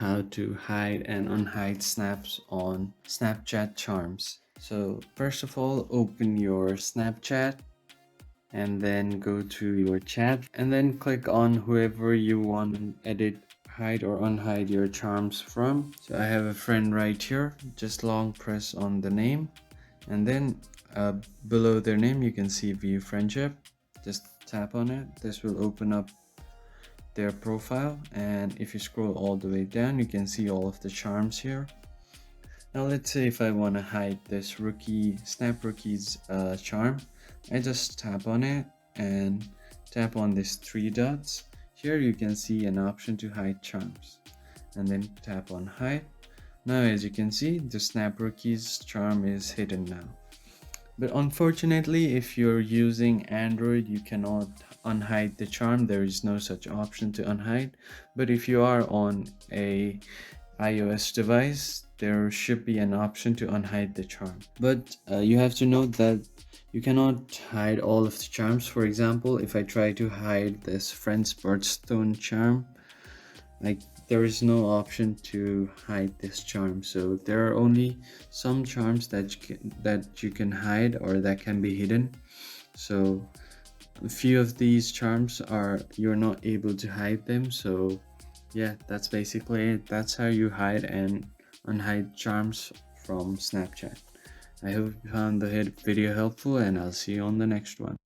how to hide and unhide snaps on Snapchat charms. So first of all, open your Snapchat and then go to your chat and then click on whoever you want to edit, hide or unhide your charms from. So I have a friend right here. Just long press on the name and then below their name you can see view friendship. Just tap on it. This will open up their profile, and if you scroll all the way down you can see all of the charms here. Now let's say if I want to hide this snap rookie's charm, I just tap on it and tap on these three dots. Here you can see an option to hide charms and then tap on hide. Now as you can see, the snap rookie's charm is hidden now. But unfortunately, if you're using Android, you cannot unhide the charm. There is no such option to unhide. But if you are on a iOS device, there should be an option to unhide the charm. But you have to note that you cannot hide all of the charms. For example, if I try to hide this Friend's Birthstone charm, like there is no option to hide this charm. So there are only some charms that you can hide or that can be hidden. So a few of these charms are you're not able to hide them. So yeah, that's basically it. That's how you hide and unhide charms from Snapchat. I hope you found the video helpful, and I'll see you on the next one.